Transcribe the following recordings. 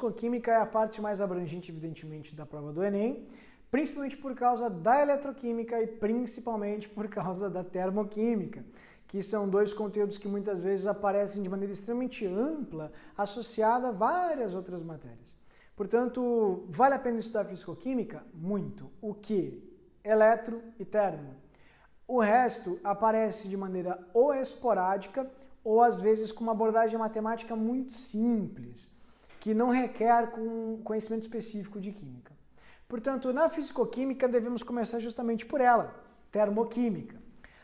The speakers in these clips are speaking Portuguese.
fisicoquímica é a parte mais abrangente, evidentemente, da prova do Enem, principalmente por causa da eletroquímica e principalmente por causa da termoquímica, que são dois conteúdos que muitas vezes aparecem de maneira extremamente ampla, associada a várias outras matérias. Portanto, vale a pena estudar fisicoquímica? Muito. O que? Eletro e termo. O resto aparece de maneira ou esporádica ou às vezes com uma abordagem matemática muito simples, que não requer um conhecimento específico de química. Portanto, na fisicoquímica devemos começar justamente por ela, termoquímica.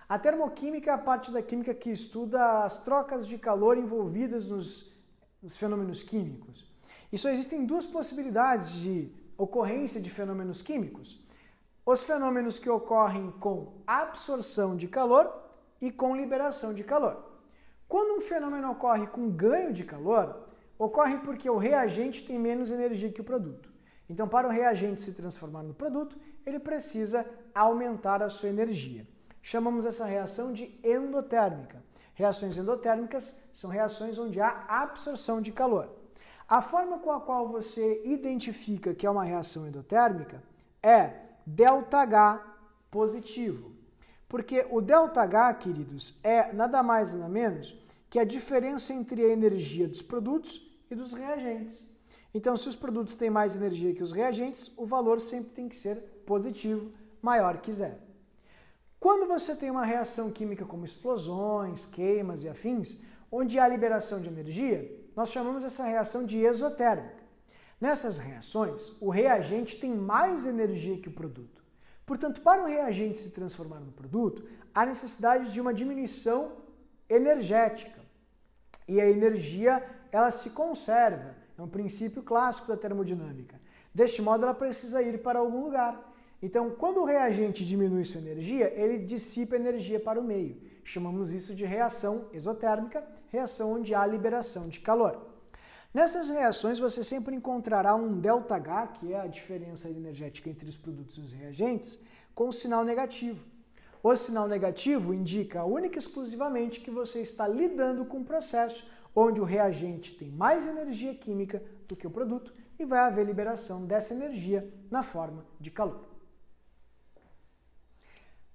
A termoquímica é a parte da química que estuda as trocas de calor envolvidas nos fenômenos químicos. E só existem duas possibilidades de ocorrência de fenômenos químicos. Os fenômenos que ocorrem com absorção de calor e com liberação de calor. Quando um fenômeno ocorre com ganho de calor, ocorre porque o reagente tem menos energia que o produto. Então, para o reagente se transformar no produto, ele precisa aumentar a sua energia. Chamamos essa reação de endotérmica. Reações endotérmicas são reações onde há absorção de calor. A forma com a qual você identifica que é uma reação endotérmica é ΔH positivo. Porque o ΔH, queridos, é nada mais nada menos que a diferença entre a energia dos produtos e dos reagentes. Então, se os produtos têm mais energia que os reagentes, o valor sempre tem que ser positivo, maior que zero. Quando você tem uma reação química como explosões, queimas e afins, onde há liberação de energia, nós chamamos essa reação de exotérmica. Nessas reações, o reagente tem mais energia que o produto. Portanto, para o reagente se transformar no produto, há necessidade de uma diminuição energética. E a energia, ela se conserva. É um princípio clássico da termodinâmica. Deste modo, ela precisa ir para algum lugar. Então, quando o reagente diminui sua energia, ele dissipa energia para o meio. Chamamos isso de reação exotérmica, reação onde há liberação de calor. Nessas reações, você sempre encontrará um ΔH, que é a diferença energética entre os produtos e os reagentes, com sinal negativo. O sinal negativo indica única e exclusivamente que você está lidando com um processo onde o reagente tem mais energia química do que o produto e vai haver liberação dessa energia na forma de calor.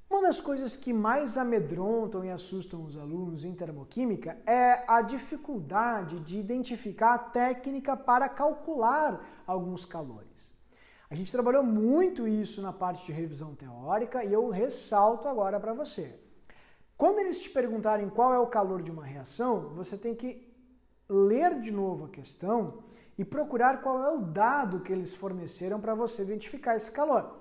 Uma das coisas que mais amedrontam e assustam os alunos em termoquímica é a dificuldade de identificar a técnica para calcular alguns calores. A gente trabalhou muito isso na parte de revisão teórica e eu ressalto agora para você. Quando eles te perguntarem qual é o calor de uma reação, você tem que ler de novo a questão e procurar qual é o dado que eles forneceram para você identificar esse calor.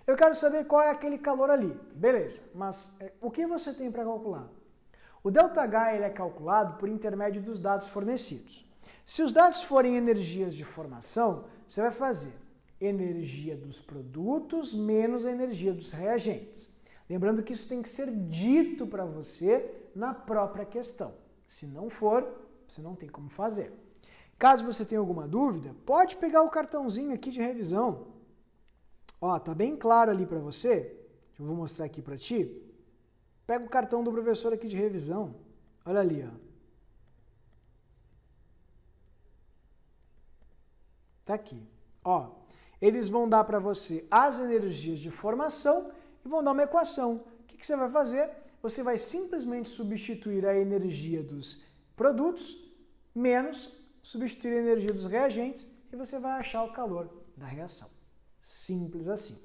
Eu quero saber qual é aquele calor ali. Beleza, mas o que você tem para calcular? O ΔH ele é calculado por intermédio dos dados fornecidos. Se os dados forem energias de formação, você vai fazer energia dos produtos menos a energia dos reagentes. Lembrando que isso tem que ser dito para você na própria questão. Se não for, você não tem como fazer. Caso você tenha alguma dúvida, pode pegar o cartãozinho aqui de revisão. Ó, tá bem claro ali para você. Eu vou mostrar aqui para ti. Pega o cartão do professor aqui de revisão. Olha ali, ó. Tá aqui. Ó, eles vão dar para você as energias de formação e vão dar uma equação. O que você vai fazer? Você vai simplesmente substituir a energia dos produtos menos substituir a energia dos reagentes e você vai achar o calor da reação. Simples assim.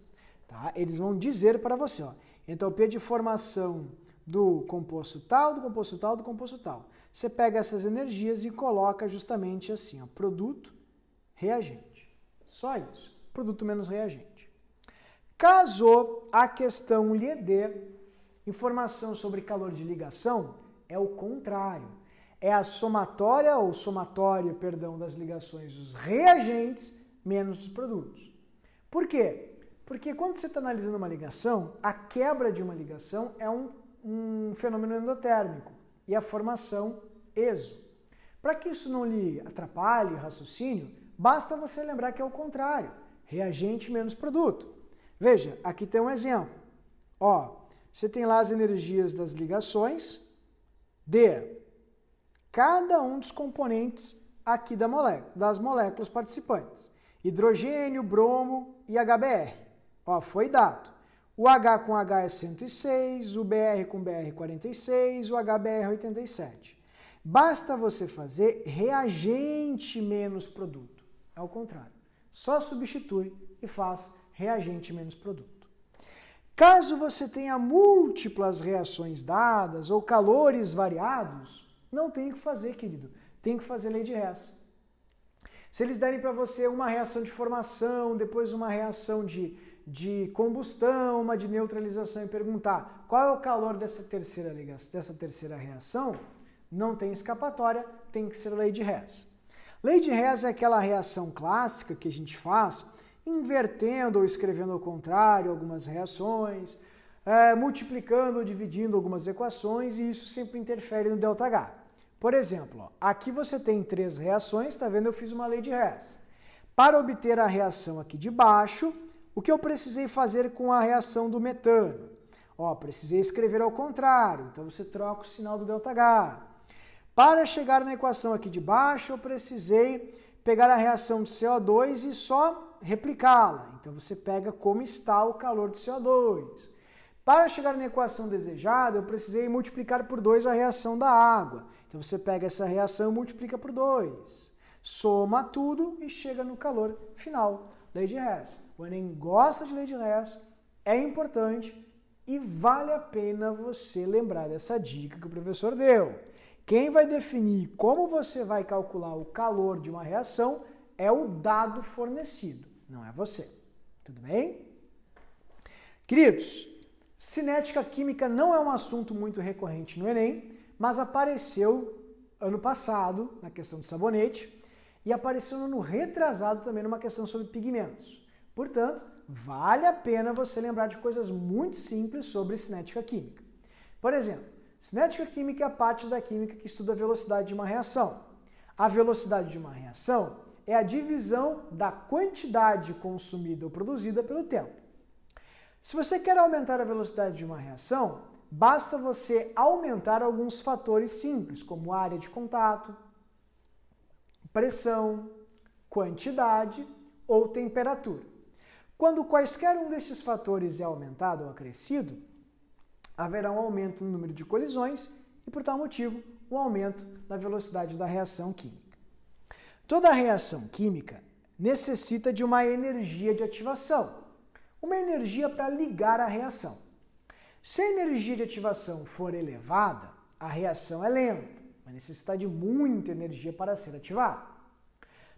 Tá? Eles vão dizer para você, ó, entropia de formação do composto tal, do composto tal, do composto tal. Você pega essas energias e coloca justamente assim, ó, produto, reagente. Só isso. Produto menos reagente. Caso a questão lhe dê informação sobre calor de ligação, é o contrário. É a somatória ou somatório, perdão, das ligações dos reagentes menos dos produtos. Por quê? Porque quando você está analisando uma ligação, a quebra de uma ligação é um fenômeno endotérmico e a formação exo. Para que isso não lhe atrapalhe o raciocínio, basta você lembrar que é o contrário, reagente menos produto. Veja, aqui tem um exemplo. Ó, você tem lá as energias das ligações de cada um dos componentes aqui das moléculas participantes. Hidrogênio, bromo e HBr. Ó, foi dado. O H com H é 106, o Br com Br 46, o HBr 87. Basta você fazer reagente menos produto. É o contrário. Só substitui e faz reagente menos produto. Caso você tenha múltiplas reações dadas ou calores variados, não tem o que fazer, querido. Tem que fazer lei de Hess. Se eles derem para você uma reação de formação, depois uma reação de combustão, uma de neutralização e perguntar qual é o calor dessa terceira reação, não tem escapatória, tem que ser lei de Hess. Lei de Hess é aquela reação clássica que a gente faz invertendo ou escrevendo ao contrário algumas reações, multiplicando ou dividindo algumas equações, e isso sempre interfere no ΔH. Por exemplo, ó, aqui você tem 3 reações, está vendo? Eu fiz uma lei de Hess. Para obter a reação aqui de baixo, o que eu precisei fazer com a reação do metano? Ó, precisei escrever ao contrário, então você troca o sinal do ΔH. Para chegar na equação aqui de baixo, eu precisei pegar a reação de CO2 e só replicá-la. Então você pega como está o calor do CO2. Para chegar na equação desejada, eu precisei multiplicar por 2 a reação da água. Então você pega essa reação e multiplica por 2. Soma tudo e chega no calor final. Lei de Hess. O Enem gosta de lei de Hess, é importante e vale a pena você lembrar dessa dica que o professor deu. Quem vai definir como você vai calcular o calor de uma reação é o dado fornecido, não é você. Tudo bem? Queridos, cinética química não é um assunto muito recorrente no Enem, mas apareceu ano passado na questão de sabonete e apareceu no ano retrasado também numa questão sobre pigmentos. Portanto, vale a pena você lembrar de coisas muito simples sobre cinética química. Por exemplo, cinética química é a parte da química que estuda a velocidade de uma reação. A velocidade de uma reação é a divisão da quantidade consumida ou produzida pelo tempo. Se você quer aumentar a velocidade de uma reação, basta você aumentar alguns fatores simples, como área de contato, pressão, quantidade ou temperatura. Quando quaisquer um desses fatores é aumentado ou acrescido, haverá um aumento no número de colisões e, por tal motivo, um aumento na velocidade da reação química. Toda reação química necessita de uma energia de ativação, uma energia para ligar a reação. Se a energia de ativação for elevada, a reação é lenta, vai necessitar de muita energia para ser ativada.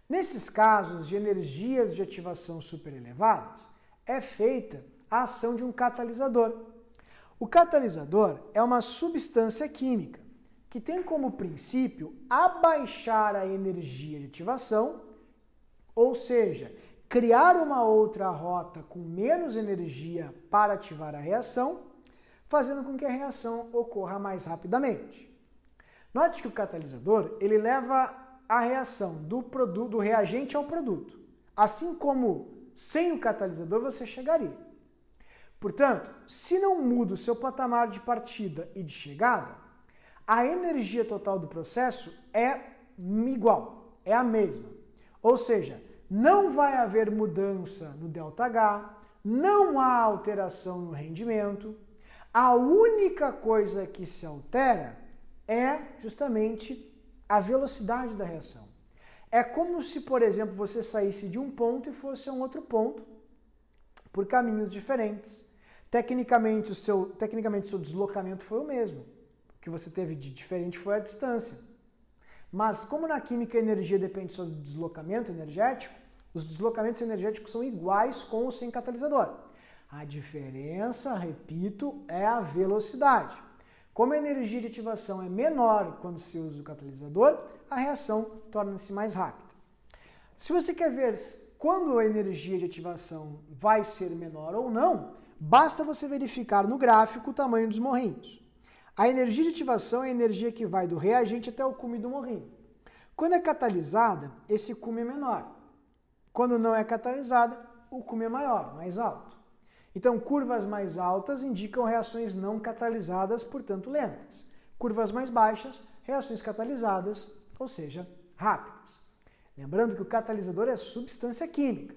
Nesses casos de energias de ativação superelevadas, é feita a ação de um catalisador. O catalisador é uma substância química que tem como princípio abaixar a energia de ativação, ou seja, criar uma outra rota com menos energia para ativar a reação, fazendo com que a reação ocorra mais rapidamente. Note que o catalisador ele leva a reação do reagente ao produto, assim como sem o catalisador você chegaria. Portanto, se não muda o seu patamar de partida e de chegada, a energia total do processo é igual, é a mesma. Ou seja, não vai haver mudança no ΔH, não há alteração no rendimento. A única coisa que se altera é justamente a velocidade da reação. É como se, por exemplo, você saísse de um ponto e fosse a um outro ponto por caminhos diferentes. Tecnicamente, o seu deslocamento foi o mesmo. O que você teve de diferente foi a distância. Mas como na química a energia depende do seu deslocamento energético, os deslocamentos energéticos são iguais com ou sem catalisador. A diferença, repito, é a velocidade. Como a energia de ativação é menor quando se usa o catalisador, a reação torna-se mais rápida. Se você quer ver quando a energia de ativação vai ser menor ou não, basta você verificar no gráfico o tamanho dos morrinhos. A energia de ativação é a energia que vai do reagente até o cume do morrinho. Quando é catalisada, esse cume é menor. Quando não é catalisada, o cume é maior, mais alto. Então, curvas mais altas indicam reações não catalisadas, portanto lentas. Curvas mais baixas, reações catalisadas, ou seja, rápidas. Lembrando que o catalisador é substância química.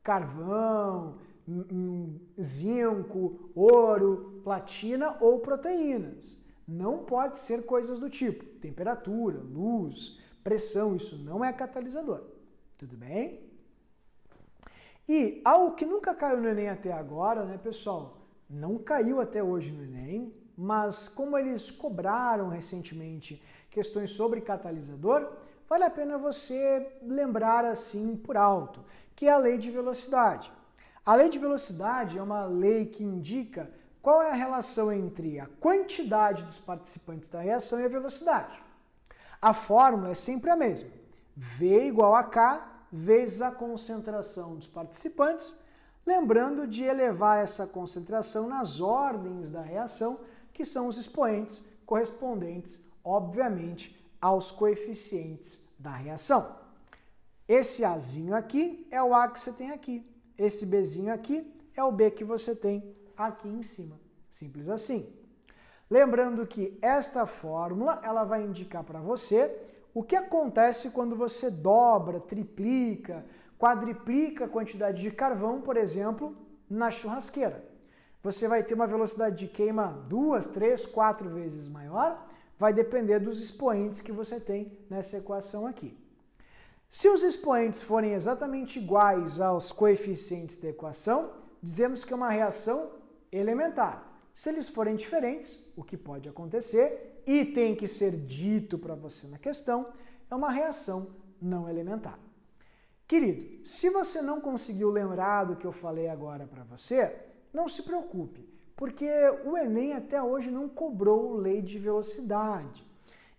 Carvão, zinco, ouro, platina ou proteínas. Não pode ser coisas do tipo temperatura, luz, pressão, isso não é catalisador. Tudo bem? E algo que nunca caiu no Enem até agora, né, pessoal? Não caiu até hoje no Enem, mas como eles cobraram recentemente questões sobre catalisador, vale a pena você lembrar assim por alto, que é a lei de velocidade. A lei de velocidade é uma lei que indica qual é a relação entre a quantidade dos participantes da reação e a velocidade. A fórmula é sempre a mesma. V igual a K vezes a concentração dos participantes, lembrando de elevar essa concentração nas ordens da reação, que são os expoentes correspondentes, obviamente, aos coeficientes da reação. Esse Azinho aqui é o A que você tem aqui. Esse Bzinho aqui é o B que você tem aqui em cima. Simples assim. Lembrando que esta fórmula ela vai indicar para você o que acontece quando você dobra, triplica, quadriplica a quantidade de carvão, por exemplo, na churrasqueira. Você vai ter uma velocidade de queima 2, 3, 4 vezes maior, vai depender dos expoentes que você tem nessa equação aqui. Se os expoentes forem exatamente iguais aos coeficientes da equação, dizemos que é uma reação elementar. Se eles forem diferentes, o que pode acontecer, e tem que ser dito para você na questão, é uma reação não elementar. Querido, se você não conseguiu lembrar do que eu falei agora para você, não se preocupe, porque o Enem até hoje não cobrou lei de velocidade.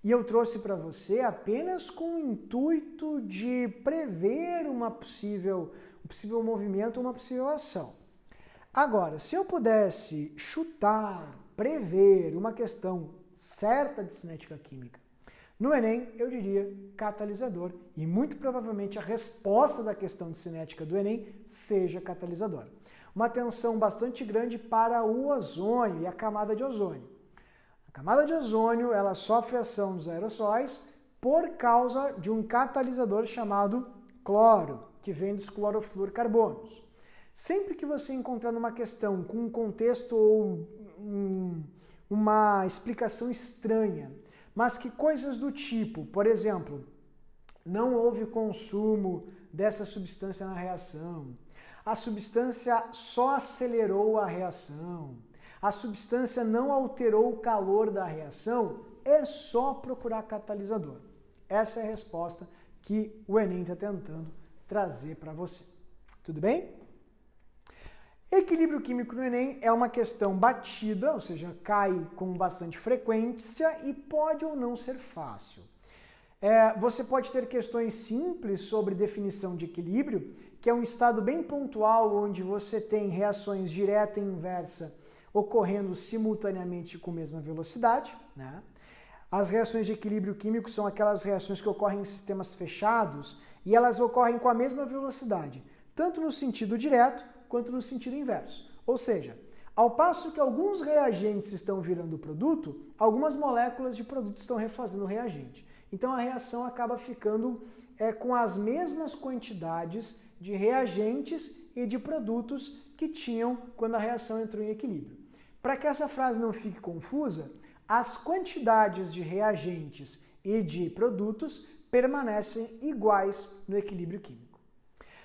E eu trouxe para você apenas com o intuito de prever um possível movimento, uma possível ação. Agora, se eu pudesse chutar, prever uma questão certa de cinética química no Enem, eu diria catalisador. E muito provavelmente a resposta da questão de cinética do Enem seja catalisador. Uma atenção bastante grande para o ozônio e a camada de ozônio. A camada de ozônio ela sofre ação dos aerossóis por causa de um catalisador chamado cloro, que vem dos clorofluorcarbonos. Sempre que você encontrar numa questão com um contexto ou uma explicação estranha, mas que coisas do tipo, por exemplo, não houve consumo dessa substância na reação, a substância só acelerou a reação, a substância não alterou o calor da reação, é só procurar catalisador. Essa é a resposta que o Enem está tentando trazer para você. Tudo bem? Equilíbrio químico no Enem é uma questão batida, ou seja, cai com bastante frequência e pode ou não ser fácil. Você pode ter questões simples sobre definição de equilíbrio, que é um estado bem pontual onde você tem reações direta e inversa ocorrendo simultaneamente com a mesma velocidade, né? As reações de equilíbrio químico são aquelas reações que ocorrem em sistemas fechados e elas ocorrem com a mesma velocidade, tanto no sentido direto quanto no sentido inverso. Ou seja, ao passo que alguns reagentes estão virando produto, algumas moléculas de produto estão refazendo o reagente. Então a reação acaba ficando com as mesmas quantidades de reagentes e de produtos que tinham quando a reação entrou em equilíbrio. Para que essa frase não fique confusa, as quantidades de reagentes e de produtos permanecem iguais no equilíbrio químico.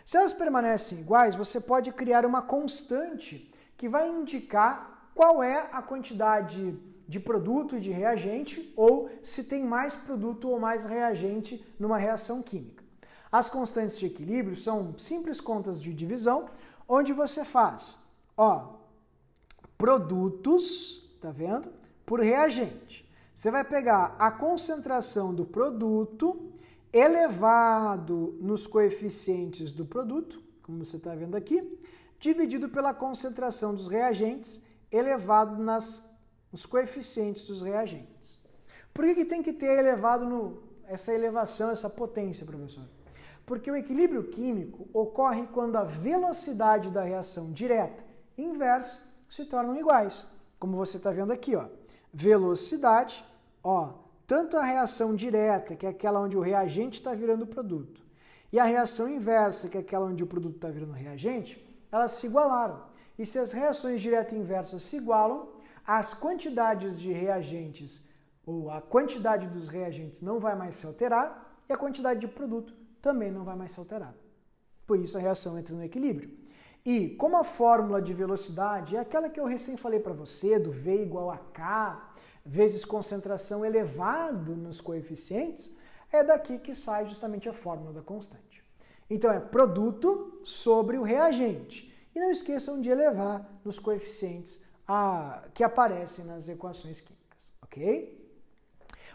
Se elas permanecem iguais, você pode criar uma constante que vai indicar qual é a quantidade de produto e de reagente ou se tem mais produto ou mais reagente numa reação química. As constantes de equilíbrio são simples contas de divisão, onde você faz, produtos, tá vendo? Por reagente. Você vai pegar a concentração do produto elevado nos coeficientes do produto, como você está vendo aqui, dividido pela concentração dos reagentes elevado nos coeficientes dos reagentes. Por que tem que ter elevado essa elevação, essa potência, professor? Porque o equilíbrio químico ocorre quando a velocidade da reação direta e inversa se tornam iguais. Como você está vendo aqui, velocidade, tanto a reação direta, que é aquela onde o reagente está virando produto, e a reação inversa, que é aquela onde o produto está virando reagente, elas se igualaram. E se as reações direta e inversa se igualam, as quantidades de reagentes, ou a quantidade dos reagentes não vai mais se alterar, e a quantidade de produto também não vai mais se alterar. Por isso a reação entra no equilíbrio. E como a fórmula de velocidade é aquela que eu recém falei para você, do V igual a K, vezes concentração elevado nos coeficientes, é daqui que sai justamente a fórmula da constante. Então é produto sobre o reagente. E não esqueçam de elevar nos coeficientes que aparecem nas equações químicas, ok?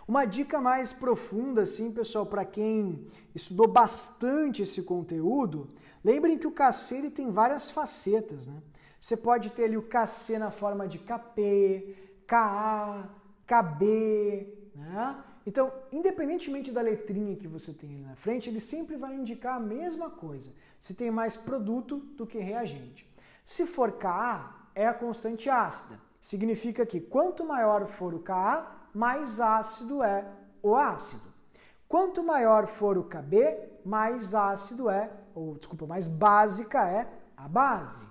Uma dica mais profunda, assim, pessoal, para quem estudou bastante esse conteúdo, lembrem que o Kc ele tem várias facetas, né? Você pode ter ali o Kc na forma de Kp, Ka, Kb, né? Então, independentemente da letrinha que você tem ali na frente, ele sempre vai indicar a mesma coisa, se tem mais produto do que reagente. Se for Ka, é a constante ácida. Significa que quanto maior for o Ka, mais ácido é o ácido. Quanto maior for o Kb, mais ácido é, ou desculpa, mais básica é a base.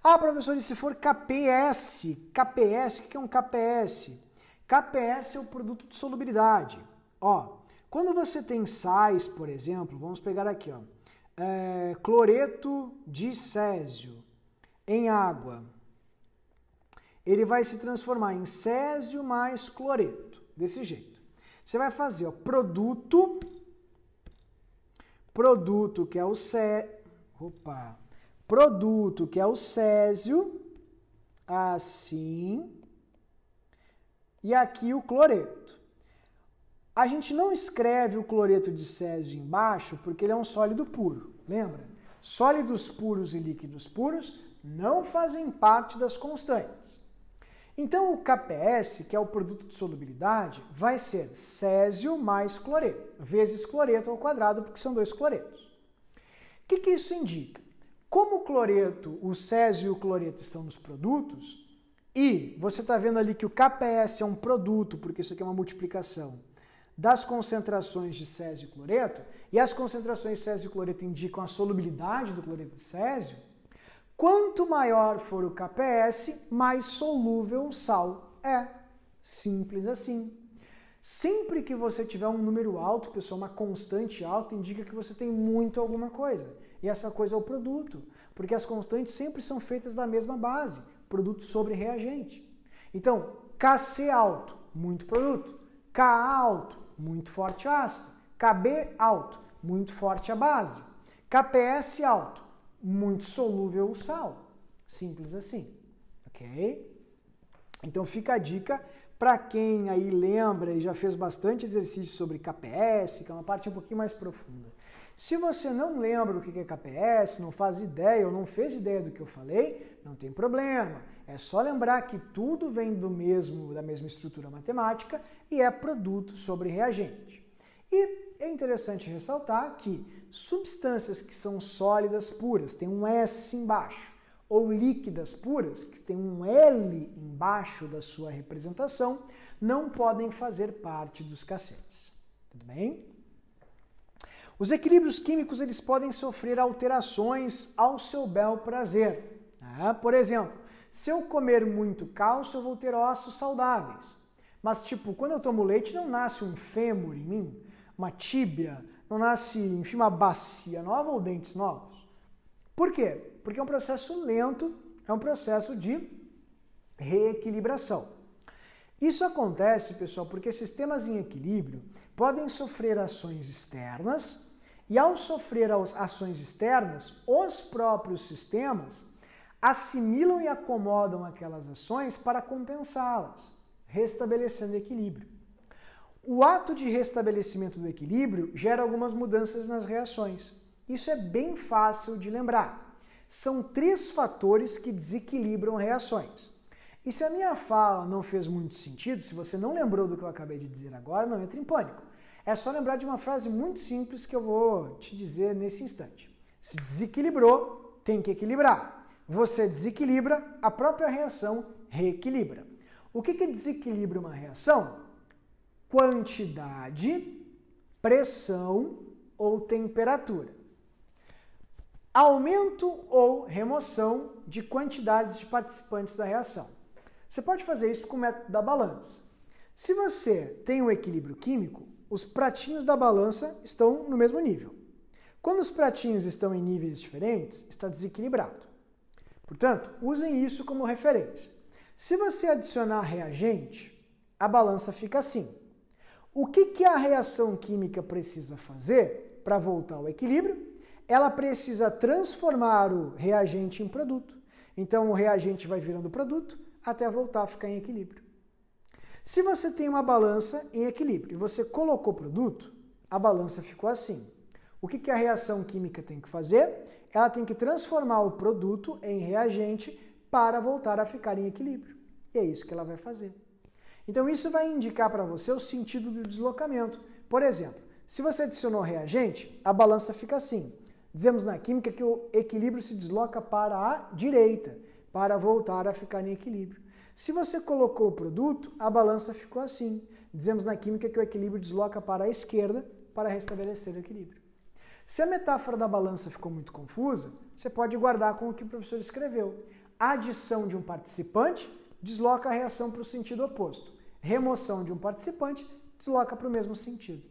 Ah, professor, e se for KPS? KPS, o que é um KPS? KPS é o produto de solubilidade. Ó, quando você tem sais, por exemplo, vamos pegar aqui, ó, cloreto de césio em água. Ele vai se transformar em césio mais cloreto, desse jeito. Você vai fazer ó, produto que é o produto que é o césio, assim, e aqui o cloreto. A gente não escreve o cloreto de césio embaixo porque ele é um sólido puro, lembra? Sólidos puros e líquidos puros não fazem parte das constantes. Então, o KPS, que é o produto de solubilidade, vai ser césio mais cloreto, vezes cloreto ao quadrado, porque são dois cloretos. O que isso indica? Como o cloreto, o césio e o cloreto estão nos produtos, e você está vendo ali que o KPS é um produto, porque isso aqui é uma multiplicação, das concentrações de césio e cloreto, e as concentrações de césio e cloreto indicam a solubilidade do cloreto de césio, quanto maior for o KPS, mais solúvel o sal é. Simples assim. Sempre que você tiver um número alto, pessoal, uma constante alta, indica que você tem muito alguma coisa. E essa coisa é o produto, porque as constantes sempre são feitas da mesma base, produto sobre reagente. Então, Kc alto, muito produto. Ka alto, muito forte ácido. Kb alto, muito forte a base. KPS alto, muito solúvel o sal. Simples assim, ok? Então fica a dica para quem aí lembra e já fez bastante exercício sobre KPS, que é uma parte um pouquinho mais profunda. Se você não lembra o que é KPS, não faz ideia ou não fez ideia do que eu falei, não tem problema. É só lembrar que tudo vem da mesma estrutura matemática e é produto sobre reagente. E é interessante ressaltar que substâncias que são sólidas puras, tem um S embaixo, ou líquidas puras, que tem um L embaixo da sua representação, não podem fazer parte dos Kcs. Tudo bem? Os equilíbrios químicos eles podem sofrer alterações ao seu bel prazer. Por exemplo, se eu comer muito cálcio, eu vou ter ossos saudáveis. Mas, tipo, quando eu tomo leite, não nasce um fêmur em mim, uma tíbia, não nasce, enfim, uma bacia nova ou dentes novos. Por quê? Porque é um processo lento, é um processo de reequilibração. Isso acontece, pessoal, porque sistemas em equilíbrio podem sofrer ações externas e, ao sofrer ações externas, os próprios sistemas assimilam e acomodam aquelas ações para compensá-las, restabelecendo o equilíbrio. O ato de restabelecimento do equilíbrio gera algumas mudanças nas reações. Isso é bem fácil de lembrar. São 3 fatores que desequilibram reações. E se a minha fala não fez muito sentido, se você não lembrou do que eu acabei de dizer agora, não entre em pânico. É só lembrar de uma frase muito simples que eu vou te dizer nesse instante. Se desequilibrou, tem que equilibrar. Você desequilibra, a própria reação reequilibra. O que desequilibra uma reação? quantidade, pressão ou temperatura. Aumento ou remoção de quantidades de participantes da reação. Você pode fazer isso com o método da balança. Se você tem um equilíbrio químico, os pratinhos da balança estão no mesmo nível. Quando os pratinhos estão em níveis diferentes, está desequilibrado. Portanto, usem isso como referência. Se você adicionar reagente, a balança fica assim. O que a reação química precisa fazer para voltar ao equilíbrio? Ela precisa transformar o reagente em produto. Então, o reagente vai virando produto até voltar a ficar em equilíbrio. Se você tem uma balança em equilíbrio e você colocou produto, a balança ficou assim. O que a reação química tem que fazer? Ela tem que transformar o produto em reagente para voltar a ficar em equilíbrio. E é isso que ela vai fazer. Então, isso vai indicar para você o sentido do deslocamento. Por exemplo, se você adicionou reagente, a balança fica assim. Dizemos na química que o equilíbrio se desloca para a direita, para voltar a ficar em equilíbrio. Se você colocou o produto, a balança ficou assim. Dizemos na química que o equilíbrio desloca para a esquerda para restabelecer o equilíbrio. Se a metáfora da balança ficou muito confusa, você pode guardar com o que o professor escreveu. A adição de um participante desloca a reação para o sentido oposto. Remoção de um participante desloca para o mesmo sentido.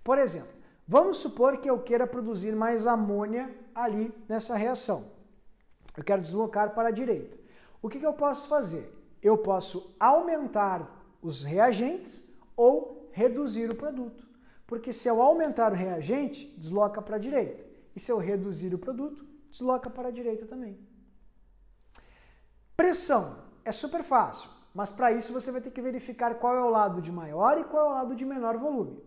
Por exemplo, vamos supor que eu queira produzir mais amônia ali nessa reação. Eu quero deslocar para a direita. O que eu posso fazer? Eu posso aumentar os reagentes ou reduzir o produto. Porque se eu aumentar o reagente, desloca para a direita. E se eu reduzir o produto, desloca para a direita também. Pressão. É super fácil, mas para isso você vai ter que verificar qual é o lado de maior e qual é o lado de menor volume.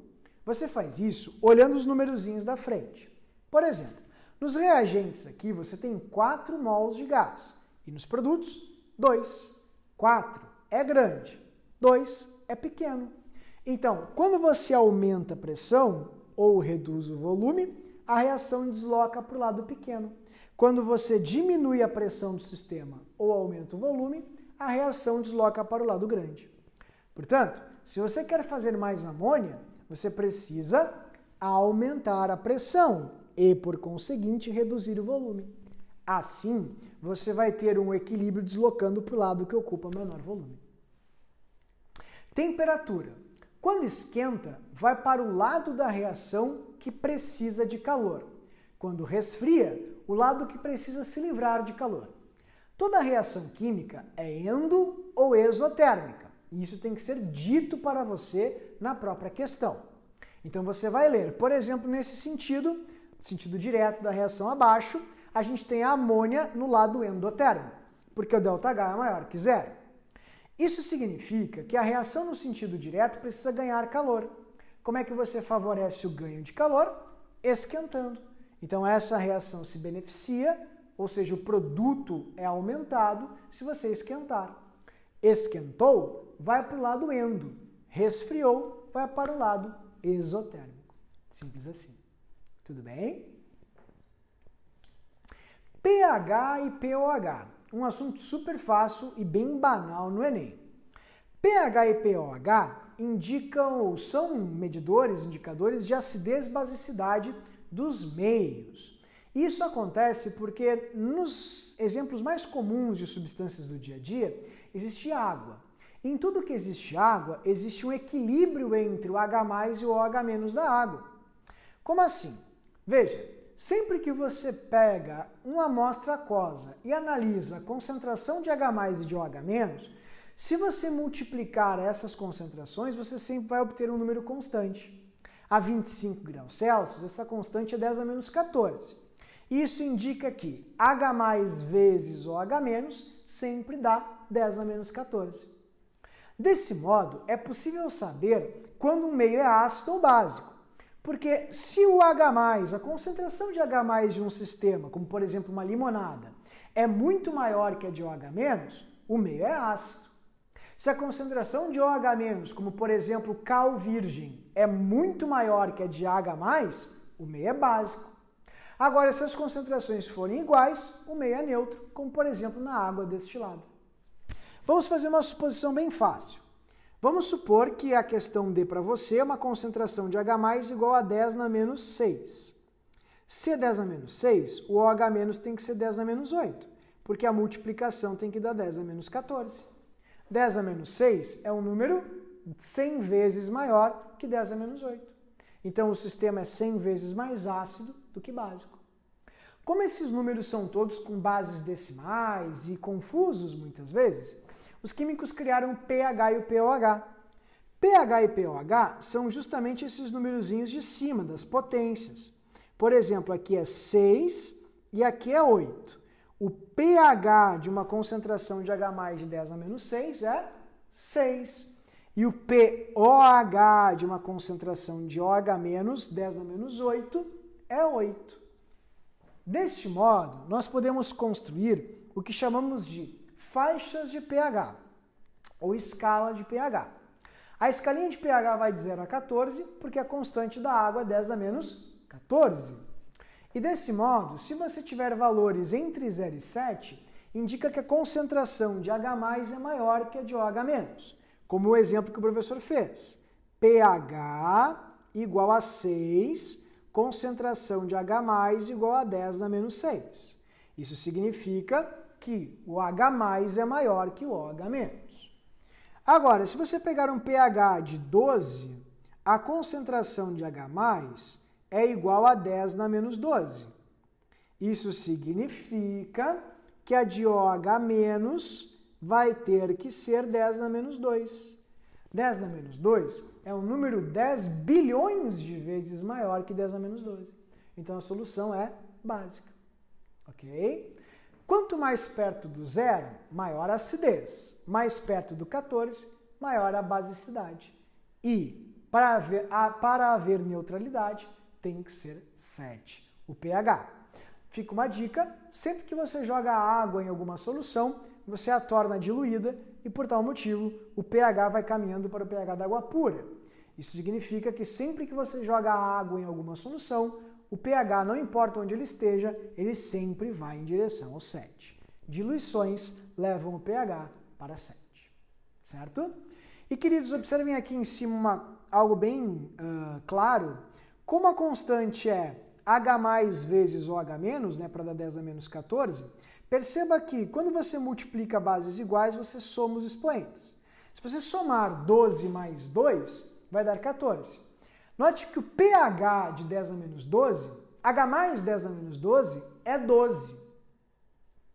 Você faz isso olhando os numerozinhos da frente. Por exemplo, nos reagentes aqui você tem 4 mols de gás e nos produtos 2. 4 é grande, 2 é pequeno. Então, quando você aumenta a pressão ou reduz o volume, a reação desloca para o lado pequeno. Quando você diminui a pressão do sistema ou aumenta o volume, a reação desloca para o lado grande. Portanto, se você quer fazer mais amônia, você precisa aumentar a pressão e, por conseguinte, reduzir o volume. Assim, você vai ter um equilíbrio deslocando para o lado que ocupa menor volume. Temperatura. Quando esquenta, vai para o lado da reação que precisa de calor. Quando resfria, o lado que precisa se livrar de calor. Toda reação química é endo ou exotérmica. E isso tem que ser dito para você na própria questão. Então você vai ler, por exemplo, nesse sentido direto da reação abaixo, a gente tem a amônia no lado endotérmico, porque o ΔH é maior que zero. Isso significa que a reação no sentido direto precisa ganhar calor. Como é que você favorece o ganho de calor? Esquentando. Então essa reação se beneficia, ou seja, o produto é aumentado se você esquentar. Esquentou, vai para o lado endo. Resfriou, vai para o lado exotérmico. Simples assim. Tudo bem? pH e pOH. Um assunto super fácil e bem banal no Enem. pH e pOH indicam ou são indicadores de acidez e basicidade dos meios. Isso acontece porque nos exemplos mais comuns de substâncias do dia a dia existe água. Em tudo que existe água, existe um equilíbrio entre o H+ e o OH- da água. Como assim? Veja, sempre que você pega uma amostra aquosa e analisa a concentração de H+ e de OH-, se você multiplicar essas concentrações, você sempre vai obter um número constante. A 25 graus Celsius, essa constante é 10 a menos 14. Isso indica que H+ vezes OH- sempre dá 10 a menos 14. Desse modo, é possível saber quando um meio é ácido ou básico. Porque se o H+, a concentração de H+ de um sistema, como por exemplo uma limonada, é muito maior que a de OH-, o meio é ácido. Se a concentração de OH-, como por exemplo cal virgem, é muito maior que a de H+, o meio é básico. Agora, se as concentrações forem iguais, o meio é neutro, como por exemplo na água destilada. Vamos fazer uma suposição bem fácil. Vamos supor que a questão dê para você uma concentração de H+ igual a 10 na menos 6. Se é 10 na menos 6, o OH- tem que ser 10 na menos 8, porque a multiplicação tem que dar 10 a menos 14. 10 a menos 6 é um número 100 vezes maior que 10 a menos 8. Então o sistema é 100 vezes mais ácido do que básico. Como esses números são todos com bases decimais e confusos muitas vezes, os químicos criaram o pH e o pOH. pH e pOH são justamente esses numerozinhos de cima, das potências. Por exemplo, aqui é 6 e aqui é 8. O pH de uma concentração de H+ de 10 a menos 6 é 6. E o pOH de uma concentração de OH- 10 a menos 8 é 8. Deste modo, nós podemos construir o que chamamos de faixas de pH, ou escala de pH. A escalinha de pH vai de 0 a 14, porque a constante da água é 10 a menos 14. E desse modo, se você tiver valores entre 0 e 7, indica que a concentração de H+ é maior que a de OH-, como o exemplo que o professor fez. pH igual a 6, concentração de H+ igual a 10 na menos 6. Isso significa que o H+ é maior que o OH-. Agora, se você pegar um pH de 12, a concentração de H+ é igual a 10 na menos 12. Isso significa que a de OH- vai ter que ser 10 na menos 2. 10 na menos 2 é um número 10 bilhões de vezes maior que 10 na menos 12. Então a solução é básica. Ok? Quanto mais perto do zero, maior a acidez. Mais perto do 14, maior a basicidade. E para haver neutralidade, tem que ser 7, o pH. Fica uma dica, sempre que você joga água em alguma solução, você a torna diluída e, por tal motivo, o pH vai caminhando para o pH da água pura. Isso significa que sempre que você joga água em alguma solução, o pH, não importa onde ele esteja, ele sempre vai em direção ao 7. Diluições levam o pH para 7. Certo? E, queridos, observem aqui em cima algo bem claro. Como a constante é H+ vezes OH-, né, para dar 10 a menos 14, perceba que quando você multiplica bases iguais, você soma os expoentes. Se você somar 12 mais 2, vai dar 14. Note que o pH de 10 a menos 12, H+ 10 a menos 12 é 12.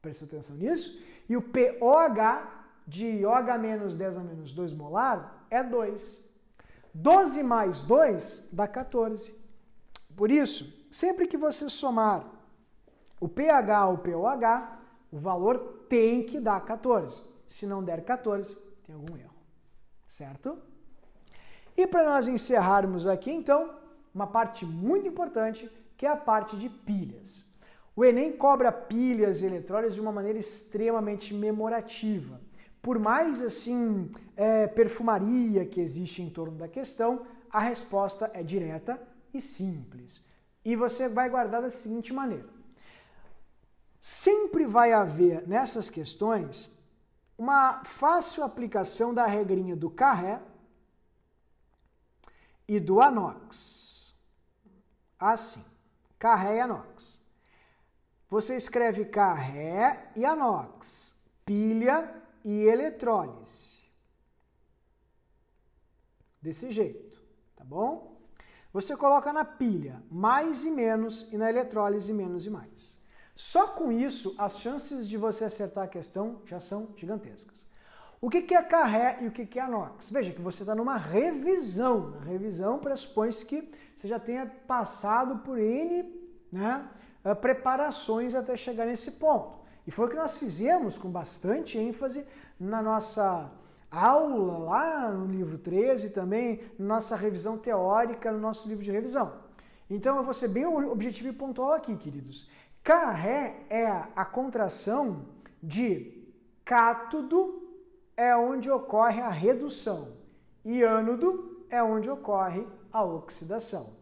Presta atenção nisso. E o pOH de OH- 10 a menos 2 molar é 2. 12 mais 2 dá 14. Por isso, sempre que você somar o pH ao pOH, o valor tem que dar 14. Se não der 14, tem algum erro. Certo? E para nós encerrarmos aqui, então, uma parte muito importante, que é a parte de pilhas. O Enem cobra pilhas e eletrólitos de uma maneira extremamente memorativa. Por mais, assim, perfumaria que existe em torno da questão, a resposta é direta e simples. E você vai guardar da seguinte maneira. Sempre vai haver, nessas questões, uma fácil aplicação da regrinha do Carré e do anox. Assim, Carré e anox. Você escreve Carré e anox, pilha e eletrólise. Desse jeito, tá bom? Você coloca na pilha mais e menos e na eletrólise menos e mais. Só com isso, as chances de você acertar a questão já são gigantescas. O que é Carré e o que é anox? Veja que você está numa revisão. A revisão pressupõe-se que você já tenha passado por N preparações até chegar nesse ponto. E foi o que nós fizemos com bastante ênfase na nossa aula lá no livro 13, também na nossa revisão teórica no nosso livro de revisão. Então eu vou ser bem objetivo e pontual aqui, queridos. Carré é a contração de cátodo, é onde ocorre a redução, e ânodo é onde ocorre a oxidação.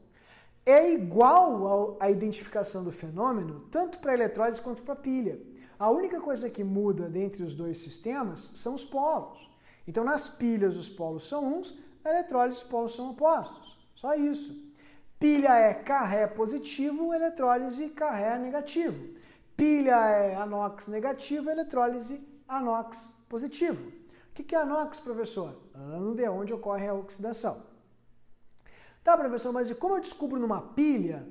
É igual à identificação do fenômeno, tanto para a eletrólise quanto para a pilha. A única coisa que muda dentre os dois sistemas são os polos. Então, nas pilhas os polos são uns, na eletrólise os polos são opostos. Só isso. Pilha é Ca positivo, eletrólise Ca negativo. Pilha é anox negativo, eletrólise anox positivo. O que é anox, professor? Ano de onde ocorre a oxidação. Tá, professor, mas e como eu descubro numa pilha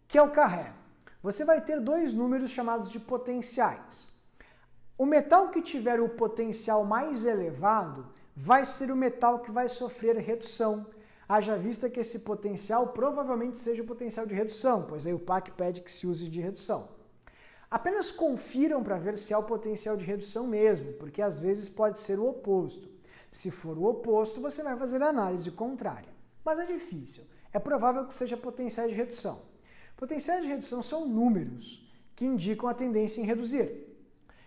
que é o Ca? Você vai ter dois números chamados de potenciais. O metal que tiver o potencial mais elevado vai ser o metal que vai sofrer redução. Haja vista que esse potencial provavelmente seja o potencial de redução, pois aí o PAC pede que se use de redução. Apenas confiram para ver se é o potencial de redução mesmo, porque às vezes pode ser o oposto. Se for o oposto, você vai fazer a análise contrária. Mas é difícil. É provável que seja potenciais de redução. Potenciais de redução são números que indicam a tendência em reduzir.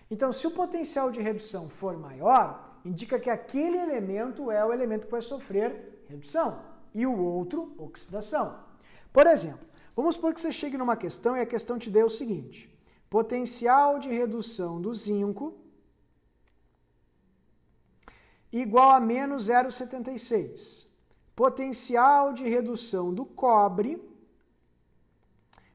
Então, se o potencial de redução for maior, indica que aquele elemento é o elemento que vai sofrer redução e o outro, oxidação. Por exemplo, vamos supor que você chegue numa questão e a questão te dê o seguinte: potencial de redução do zinco igual a menos 0,76. Potencial de redução do cobre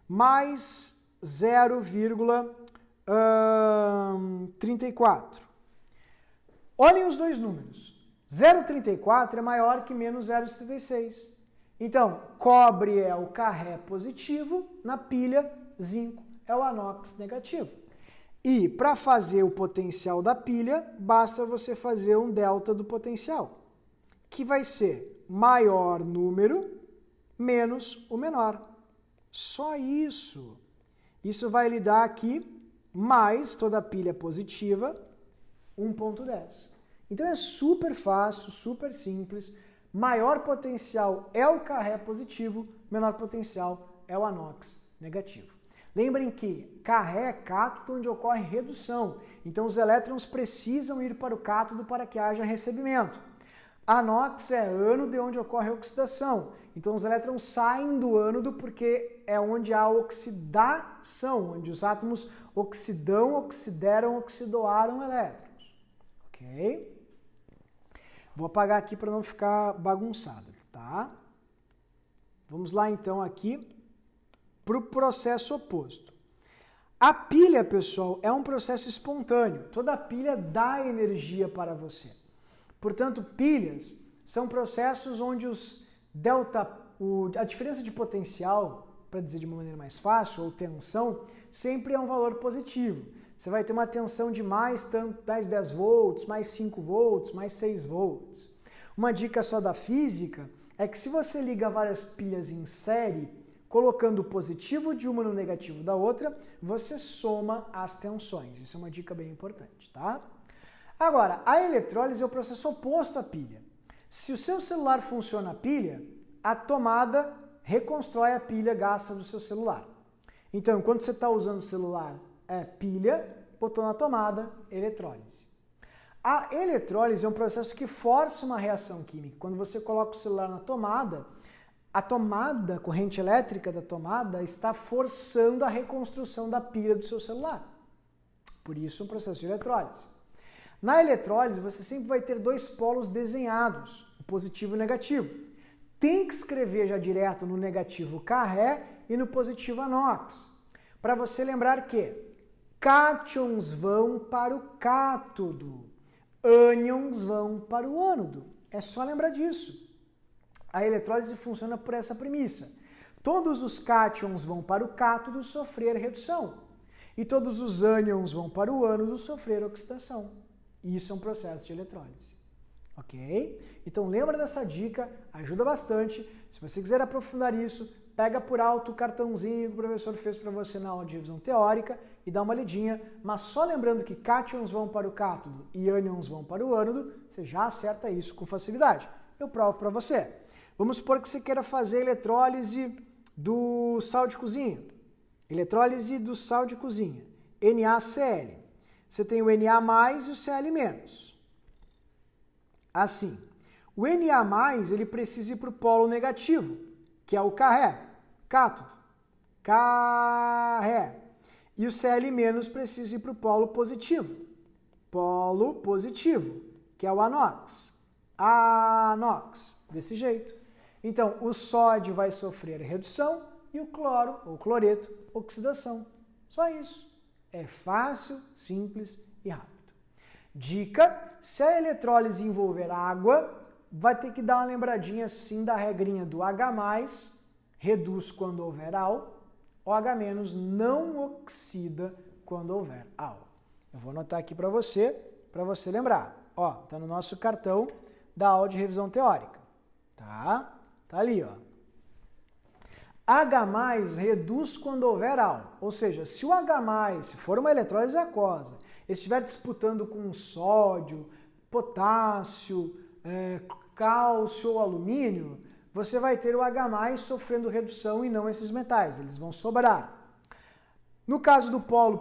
mais 0,34. Olhem os dois números. 0,34 é maior que menos 0,76. Então, cobre é o Ca positivo, na pilha, zinco é o anox negativo. E para fazer o potencial da pilha, basta você fazer um delta do potencial, que vai ser maior número menos o menor. Só isso. Isso vai lhe dar aqui mais toda a pilha positiva, 1,10. Então é super fácil, super simples. Maior potencial é o Ca positivo, menor potencial é o anox negativo. Lembrem que Ca é cátodo onde ocorre redução. Então os elétrons precisam ir para o cátodo para que haja recebimento. Anox é ânodo onde ocorre oxidação. Então os elétrons saem do ânodo porque é onde há oxidação, onde os átomos oxidam, oxideram, oxidoaram elétrons. Ok? Vou apagar aqui para não ficar bagunçado, tá? Vamos lá então aqui para o processo oposto. A pilha, pessoal, é um processo espontâneo. Toda pilha dá energia para você. Portanto, pilhas são processos onde a diferença de potencial, para dizer de uma maneira mais fácil, ou tensão, sempre é um valor positivo. Você vai ter uma tensão de mais 10 volts, mais 5 volts, mais 6 volts. Uma dica só da física é que se você liga várias pilhas em série, colocando o positivo de uma no negativo da outra, você soma as tensões. Isso é uma dica bem importante, tá? Agora, a eletrólise é o processo oposto à pilha. Se o seu celular funciona a pilha, a tomada reconstrói a pilha gasta do seu celular. Então, enquanto você está usando o celular, pilha, botou na tomada, eletrólise. A eletrólise é um processo que força uma reação química. Quando você coloca o celular na tomada, a corrente elétrica da tomada está forçando a reconstrução da pilha do seu celular. Por isso, um processo de eletrólise. Na eletrólise, você sempre vai ter dois polos desenhados, o positivo e o negativo. Tem que escrever já direto no negativo Ca e no positivo anox, para você lembrar que cátions vão para o cátodo, ânions vão para o ânodo. É só lembrar disso. A eletrólise funciona por essa premissa. Todos os cátions vão para o cátodo sofrer redução, e todos os ânions vão para o ânodo sofrer oxidação. Isso é um processo de eletrólise. Ok? Então lembra dessa dica, ajuda bastante. Se você quiser aprofundar isso, pega por alto o cartãozinho que o professor fez para você na aula de revisão teórica e dá uma lidinha, mas só lembrando que cátions vão para o cátodo e ânions vão para o ânodo, você já acerta isso com facilidade. Eu provo para você. Vamos supor que você queira fazer eletrólise do sal de cozinha. Eletrólise do sal de cozinha. NaCl. Você tem o Na+, e o Cl-. Assim, o Na+, ele precisa ir para o polo negativo, que é o Ca, cátodo. Ca. E o Cl- precisa ir para o polo positivo, que é o anox. Anox, desse jeito. Então, o sódio vai sofrer redução e o cloro, ou cloreto, oxidação. Só isso. É fácil, simples e rápido. Dica, se a eletrólise envolver água, vai ter que dar uma lembradinha assim da regrinha do H+, reduz quando houver AL, o H- não oxida quando houver AL. Eu vou anotar aqui para você lembrar. Ó, tá no nosso cartão da aula de revisão teórica. Tá? Tá ali, ó. H+ reduz quando houver AL. Ou seja, se o H+, se for uma eletrólise aquosa, estiver disputando com sódio, potássio, cálcio ou alumínio, você vai ter o H+ sofrendo redução e não esses metais, eles vão sobrar. No caso do polo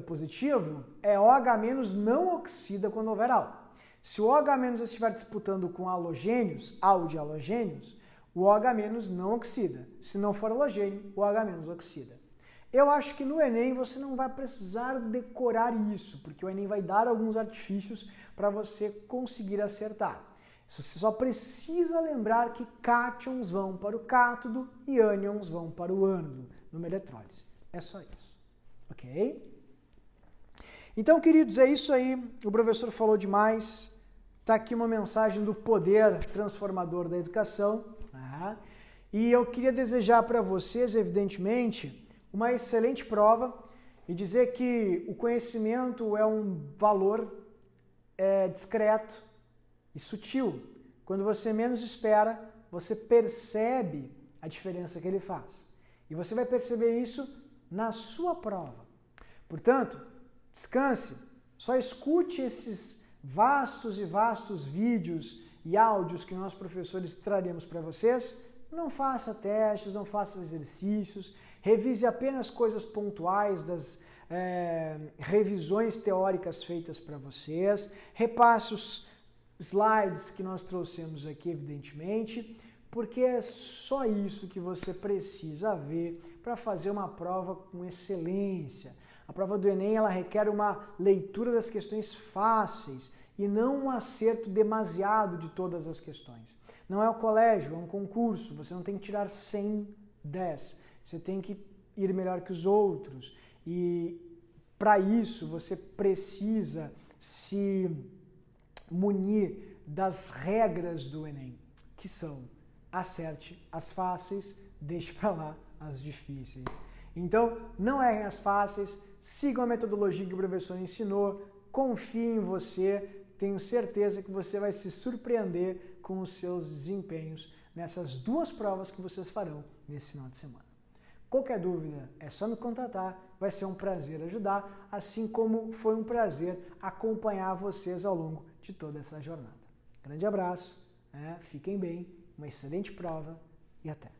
positivo, o H- não oxida quando houver AL. Se o OH- estiver disputando com halogênios, AL de halogênios, o OH- não oxida. Se não for halogênio, o OH- oxida. Eu acho que no Enem você não vai precisar decorar isso, porque o Enem vai dar alguns artifícios para você conseguir acertar. Você só precisa lembrar que cátions vão para o cátodo e ânions vão para o ânodo numa eletrólise. É só isso. Ok? Então, queridos, é isso aí. O professor falou demais. Está aqui uma mensagem do poder transformador da educação. E eu queria desejar para vocês, evidentemente, uma excelente prova e dizer que o conhecimento é um valor discreto e sutil. Quando você menos espera, você percebe a diferença que ele faz. E você vai perceber isso na sua prova. Portanto, descanse, só escute esses vastos e vastos vídeos e áudios que nós professores traremos para vocês. Não faça testes, não faça exercícios, revise apenas coisas pontuais das revisões teóricas feitas para vocês, repasse os slides que nós trouxemos aqui, evidentemente, porque é só isso que você precisa ver para fazer uma prova com excelência. A prova do Enem ela requer uma leitura das questões fáceis e não um acerto demasiado de todas as questões. Não é o colégio, é um concurso, você não tem que tirar 100, 10. Você tem que ir melhor que os outros. E para isso você precisa se munir das regras do Enem, que são: acerte as fáceis, deixe para lá as difíceis. Então, não errem as fáceis, sigam a metodologia que o professor ensinou, confie em você, tenho certeza que você vai se surpreender com os seus desempenhos nessas duas provas que vocês farão nesse final de semana. Qualquer dúvida é só me contatar, vai ser um prazer ajudar, assim como foi um prazer acompanhar vocês ao longo de toda essa jornada. Grande abraço, fiquem bem, uma excelente prova e até!